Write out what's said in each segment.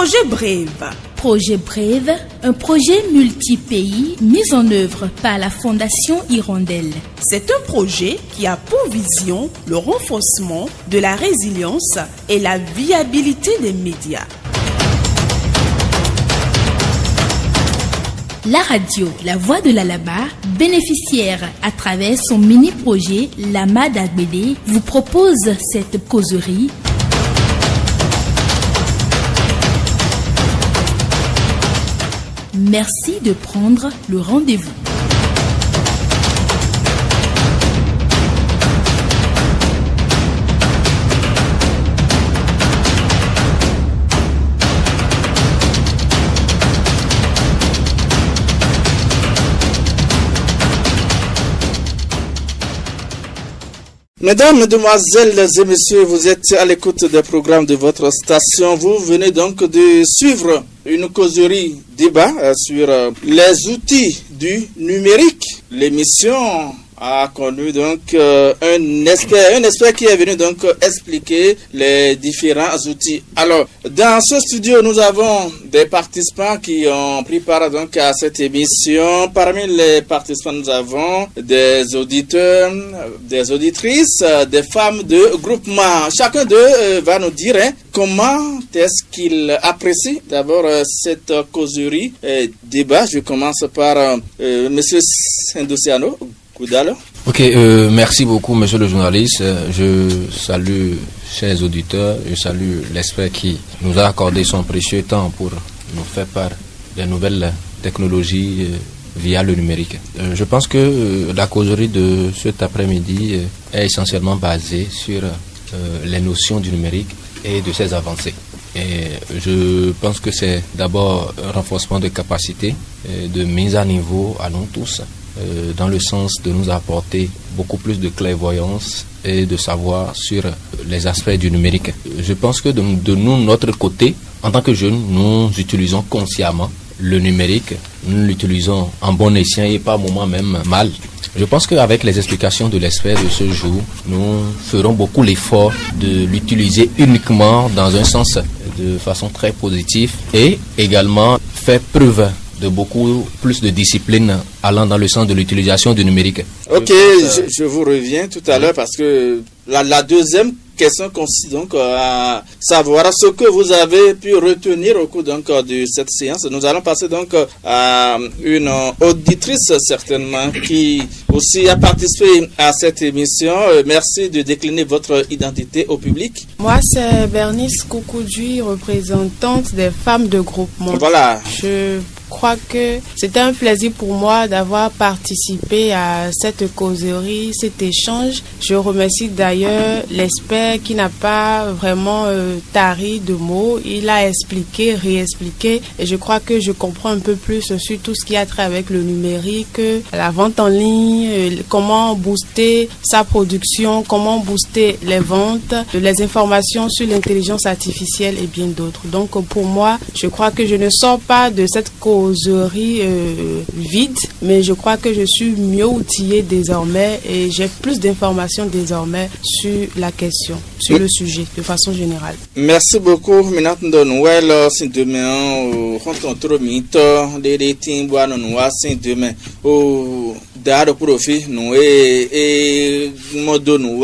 Projet Brave. Projet Brave, un projet multi-pays mis en œuvre par la Fondation Hirondelle. C'est un projet qui a pour vision le renforcement de la résilience et la viabilité des médias. La radio La Voix de l'Alaba, bénéficiaire à travers son mini-projet Lama d'Agbede, vous propose cette causerie. Merci de prendre le rendez-vous. Mesdames, Mesdemoiselles et Messieurs, vous êtes à l'écoute des programmes de votre station. Vous venez donc de suivre une causerie débat sur les outils du numérique. L'émission a connu donc un expert qui est venu donc expliquer les différents outils. Alors, dans ce studio, nous avons des participants qui ont pris part donc à cette émission. Parmi les participants, nous avons des auditeurs, des auditrices, des femmes de groupement. Chacun d'eux va nous dire comment est-ce qu'il apprécie d'abord cette causerie débat. Je commence par Monsieur Sindoussiano. Ok, merci beaucoup, monsieur le journaliste. Je salue chers auditeurs, je salue l'expert qui nous a accordé son précieux temps pour nous faire part des nouvelles technologies via le numérique. Je pense que la causerie de cet après-midi est essentiellement basée sur les notions du numérique et de ses avancées. Et je pense que c'est d'abord un renforcement de capacité, de mise à niveau à nous tous, dans le sens de nous apporter beaucoup plus de clairvoyance et de savoir sur les aspects du numérique. Je pense que de nous, notre côté, en tant que jeunes, nous utilisons consciemment le numérique, nous l'utilisons en bon escient et par moments même mal. Je pense qu'avec les explications de l'expert de ce jour, nous ferons beaucoup l'effort de l'utiliser uniquement dans un sens de façon très positive et également faire preuve de beaucoup plus de discipline allant dans le sens de l'utilisation du numérique. Ok, je vous reviens tout à l'heure parce que la deuxième question consiste donc à savoir ce que vous avez pu retenir au cours donc de cette séance. Nous allons passer donc à une auditrice certainement qui aussi a participé à cette émission. Merci de décliner votre identité au public. Moi, c'est Bernice Koukoudji, représentante des femmes de groupement. Voilà. Je crois que c'était un plaisir pour moi d'avoir participé à cette causerie, cet échange. Je remercie d'ailleurs l'expert qui n'a pas vraiment tari de mots. Il a expliqué, réexpliqué et je crois que je comprends un peu plus sur tout ce qui a trait avec le numérique, la vente en ligne, comment booster sa production, comment booster les ventes, les informations sur l'intelligence artificielle et bien d'autres. Donc pour moi, je crois que je ne sors pas de cette causerie vide, mais je crois que je suis mieux outillée désormais et j'ai plus d'informations désormais sur la question, sur le sujet de façon générale. Merci beaucoup. Maintenant, Noël, c'est demain. Rencontre mito, les rétines, bois, nous c'est demain. Dado profit, nous et modo nous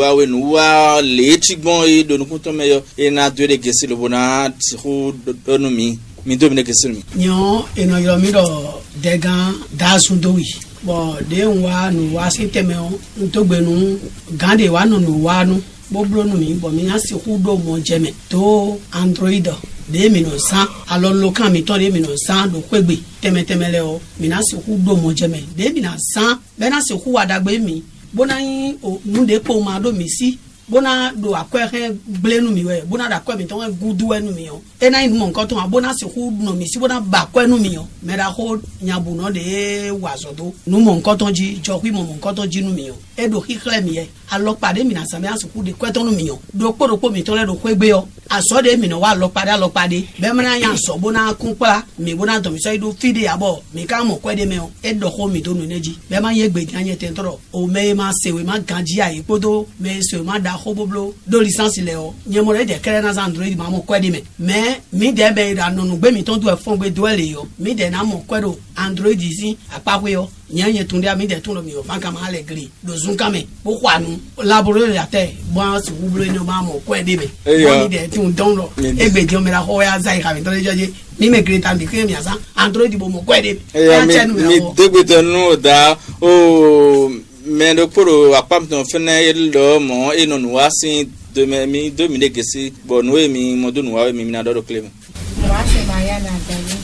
les tigons et de nous compter meilleur et n'a deux de guesser le bonat, tirou de nous. Mi domine kesilmi nyo eno yomiro degan da sundowi bo de wa nu wa siteme on to gbenu gande wa nu wa nu bo blo nu mi bo mi asi hudo mo jeme to android de mi no san alon lokan mi to de mi no san do kwegbe temetemele o mi na si hudo mo jeme de mi na san be na si hu adagbe mi bona yin o nu de po ma do mi si bona do akwe blenu mi we bona da akwe mi ton gudu enu mi o ena inu mo nkan ton bona si hu no mi si bona ba akwe enu mi o me da ho nyabu no de wazo do nu mo nkan ton ji jo wi mo nkan ton ji nu mi o e do hikle mi e alopade mi na sami asuku de kwetonu mi yo do kporo mi to le do kwegbe yo aso de mi no wa alopade be mna ya so bona kunpa mi bona to mi so do fide abo mi ka mo kwede me o e do ho mi do no neji be ma ye gbe anye tentro o me ma sewe ma ganji ai podo me sewe ma da ho boblo do licence le o nyemo re de kere na Android ma mo kwede me mi de be ra no gbe mi ton do e fon gbe do le yo mi de na mo kwedo Android si apakwe yo nyanye tunde ami de tun lo mi o fanka ma le gri do zun kame bo kwanu laboro le ate bo su bublo ni o ma mo kwede me mi de tun don lo egbe di o mi ra ho ya zai ka mi to le joje mi me create am di kire mi asa Android bo mo kwede mi degbe tonu da o me do poro apam ton fene lo mo eno nu asin de mi 2000 bon no mi mo do nu wa mi na do claim. Moi c'est Marianne Adali.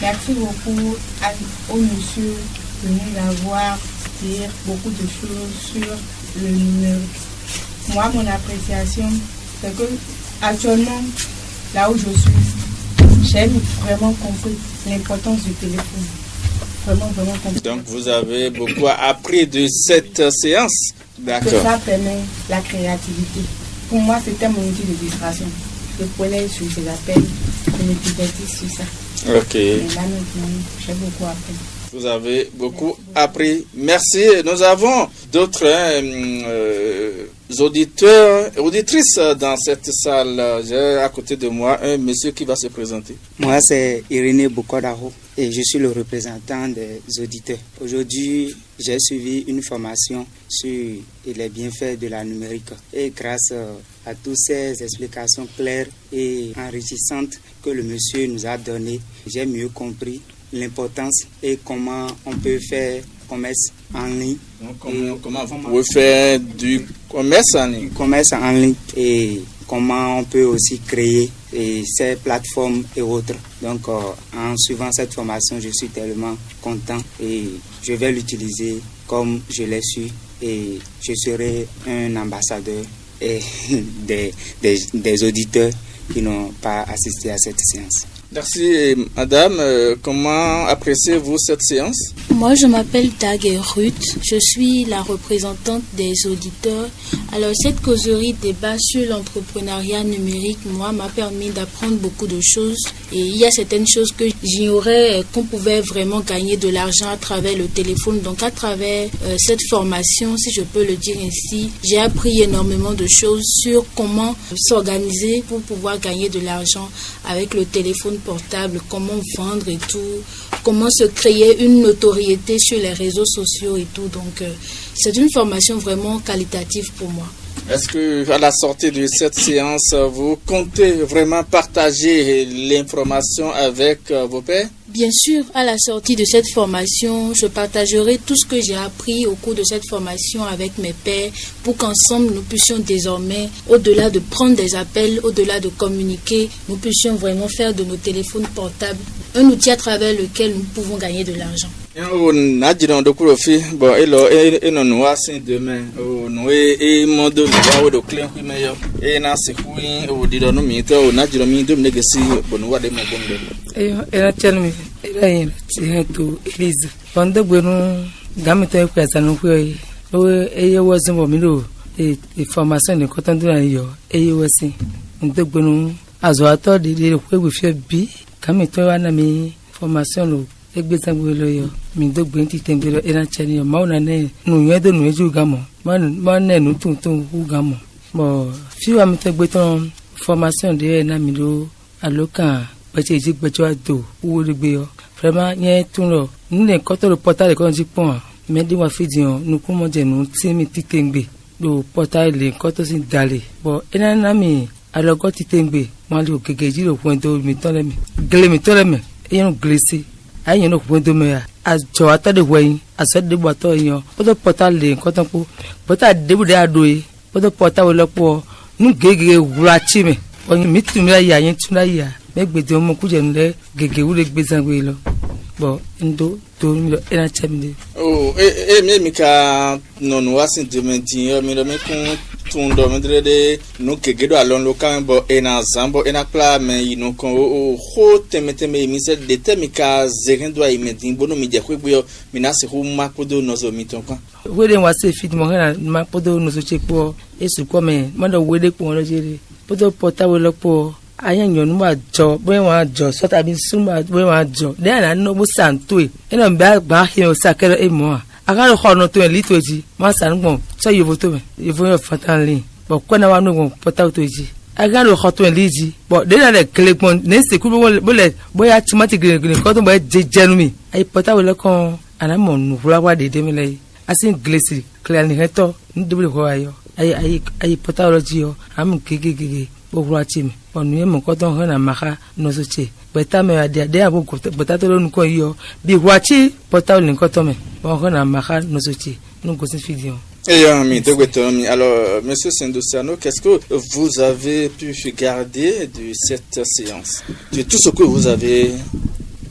Merci beaucoup au monsieur venu d'avoir dire beaucoup de choses sur le numérique. Moi, mon appréciation, c'est que actuellement, là où je suis, j'ai vraiment compris l'importance du téléphone. Vraiment compris. Donc, vous avez beaucoup appris de cette séance. D'accord. Que ça permet la créativité. Pour moi, c'était mon outil de distraction. Je prenais sur ces appels, je me divertis sur ça. Ok. Et là maintenant, j'ai beaucoup appris. Vous avez beaucoup appris. Merci. Nous avons d'autres auditeurs, auditrices dans cette salle. J'ai à côté de moi un monsieur qui va se présenter. Moi, c'est Irénée Bokodaro et je suis le représentant des auditeurs. Aujourd'hui, j'ai suivi une formation sur les bienfaits de la numérique. Et grâce à toutes ces explications claires et enrichissantes que le monsieur nous a données, j'ai mieux compris l'importance et comment on peut faire commerce en ligne. Donc, comment vous pouvez faire du commerce en ligne? Commerce en ligne et comment on peut aussi créer ces plateformes et autres. Donc en suivant cette formation, je suis tellement content et je vais l'utiliser comme je l'ai su et je serai un ambassadeur et des auditeurs qui n'ont pas assisté à cette séance. Merci madame. Comment appréciez-vous cette séance? Moi je m'appelle Dag Ruth, je suis la représentante des auditeurs. Alors cette causerie débat sur l'entrepreneuriat numérique, moi, m'a permis d'apprendre beaucoup de choses. Et il y a certaines choses que j'ignorais qu'on pouvait vraiment gagner de l'argent à travers le téléphone. Donc à travers cette formation, si je peux le dire ainsi, j'ai appris énormément de choses sur comment s'organiser pour pouvoir gagner de l'argent avec le téléphone portable, comment vendre et tout, comment se créer une notoriété sur les réseaux sociaux et tout. Donc c'est une formation vraiment qualitative pour moi. Est-ce que à la sortie de cette séance, vous comptez vraiment partager l'information avec vos pairs? Bien sûr, à la sortie de cette formation, je partagerai tout ce que j'ai appris au cours de cette formation avec mes pairs pour qu'ensemble nous puissions désormais, au-delà de prendre des appels, au-delà de communiquer, nous puissions vraiment faire de nos téléphones portables un outil à travers lequel nous pouvons gagner de l'argent. Bon, et non, c'est demain. Nous et mon de nous de clé meilleur. Et na se fouin au dit non mi to na jiro mi dum negesi bon wa de mo bon de. Era chelmi era yin to Elise. Bande gbenu gamito e kwasa no ku o eye wosin bo mi lo e formation ni kotan do yo eye wosin ndo gbenu azo ato de ku egbe fe bi gamito wa na mi formation lo egbe sango lo yo mi do gbe ti tembe lo era cheni yo ma una ne nu yedo nu eju gamo ma ne nu tun hu gamo bo fi wa mi te gbe ton formation de na mi lo alokan peche ji gbejo ado wo le gbe yo vraiment yen tun lo ni ko to lo portal ko ji pon me di wa fi dion nu ku mo je nu ti mi ti tembe do portal le ko to sin dale bo ena na mi alogo ti tembe mo le ogegeji lo fun do mi ton le mi yen glisi ayin no fun do me ya ajo atade weyin asede bo to yan o to portal le ko tan po portal de bu de ado yi o to portal wo lopo nu gege wura chi me oyin mi tu mi la ya yin tu la ya me gbe de mo ku je nle gege wure gbe zangwe lo bo ndo to mi lo ena chemde mi ka non wasin de menti mi lo me kun tundo medrede no kegedo alon lo kambo ena zambo ena kla me ino kon o ho temeteme mise de temika zerendo ai medimbo no media kwebyo minase hu makodo nozo mitonka wede wa se fit mo hana makodo nozo chepo esu kome mando wede ko lo jere poto pota wo lopo ayan yon ma jo bo wa jo so tabi suma bo wa jo de na no bo santo e ena ba hi o sakere e mo agaro khono to elito ji ma san gbon so yovo to me yovo yo fatanli bo kona wa no gbon pota to ji agaro khoto eliji bo de na le klegbon ne se ku bo le boya timati gire ko to bo jejenu mi ai pota wo le kon ana mo nu fula wa de mi le asin glesi clear ni heto ndubule ko ayo ai pota wo ji yo am gege bo wa chimi onu e mo ko to hana maka no so che beta me de abo ko beta to lo ko yo bi wa chi pota wo ni ko to me bon hana maka no so che no go sin fidion. Alors, Monsieur Sendoussiano, qu'est-ce que vous avez pu garder de cette séance, de tout ce que vous avez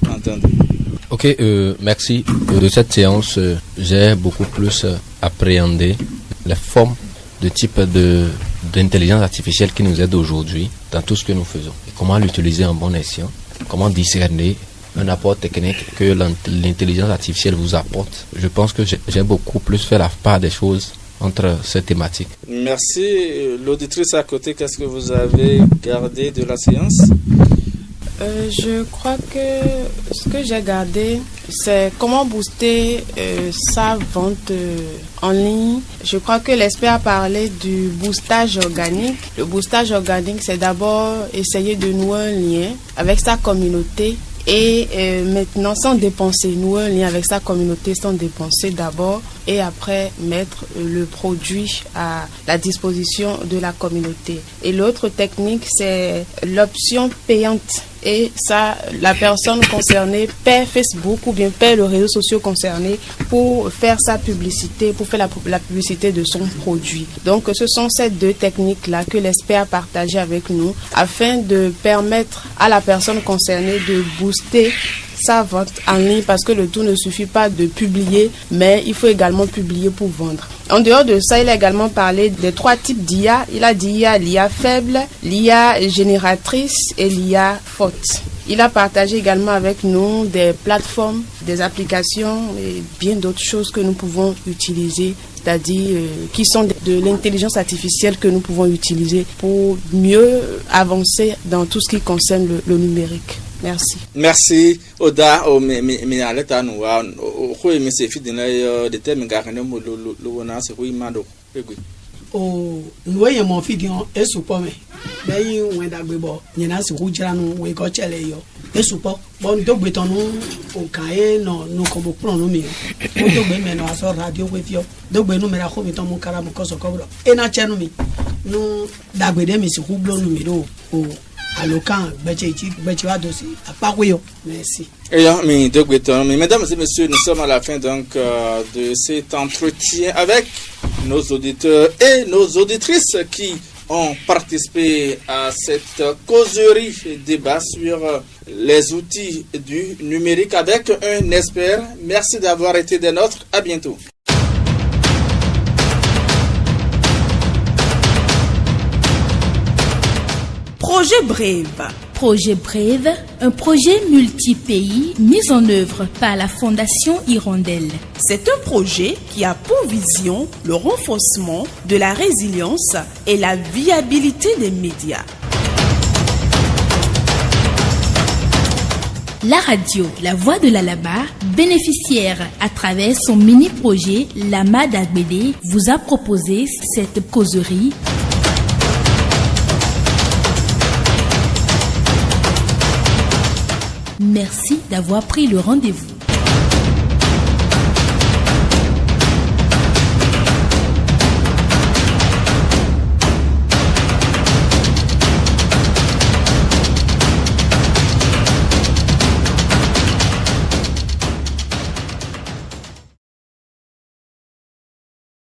entendu? Ok, merci. De cette séance, j'ai beaucoup plus appréhendé les formes de type d'intelligence artificielle qui nous aide aujourd'hui dans tout ce que nous faisons. Et comment l'utiliser en bon escient, comment discerner un apport technique que l'intelligence artificielle vous apporte. Je pense que j'ai beaucoup plus fait la part des choses entre ces thématiques. Merci. L'auditrice à côté, qu'est-ce que vous avez gardé de la séance? Je crois que ce que j'ai gardé, c'est comment booster sa vente en ligne. Je crois que l'expert a parlé du boostage organique. Le boostage organique, c'est d'abord essayer de nouer un lien avec sa communauté. Et maintenant, sans dépenser, nouer un lien avec sa communauté sans dépenser d'abord et après mettre le produit à la disposition de la communauté. Et l'autre technique, c'est l'option payante. Et ça, la personne concernée paie Facebook ou bien paie le réseau social concerné pour faire sa publicité, pour faire la publicité de son produit. Donc, ce sont ces deux techniques-là que l'expert a partagées avec nous afin de permettre à la personne concernée de booster sa vente en ligne, parce que le tout ne suffit pas de publier, mais il faut également publier pour vendre. En dehors de ça, il a également parlé des 3 types d'IA. Il a dit l'IA faible, l'IA génératrice et l'IA forte. Il a partagé également avec nous des plateformes, des applications et bien d'autres choses que nous pouvons utiliser, c'est-à-dire qui sont de l'intelligence artificielle que nous pouvons utiliser pour mieux avancer dans tout ce qui concerne le numérique. Merci. Merci. Oda o me aleta no wa o me se fi dina de teme ga kan mo lo wona se ko imado egwe. O nwe ye mo fi dion esupo me. Be yin wen dagbe bo nyina se ko jira no we ko chele yo. Esupo bo ndo gbe ton o kan e no ko mo pro no mi. O do gbe me no aso radio we fio. Do gbe no me ra ko mi ton mo kara mo ko so ko bro. E na chenu mi. No dagbe de mi se ko blo no mi do o merci. Mesdames et messieurs, nous sommes à la fin donc de cet entretien avec nos auditeurs et nos auditrices qui ont participé à cette causerie débat sur les outils du numérique avec un expert. Merci d'avoir été des nôtres. À bientôt. Projet Brave. Projet Brave, un projet multi-pays mis en œuvre par la Fondation Hirondelle. C'est un projet qui a pour vision le renforcement de la résilience et la viabilité des médias. La radio La Voix de l'Alaba, bénéficiaire à travers son mini-projet Lama d'Agbede, vous a proposé cette causerie. Merci d'avoir pris le rendez-vous.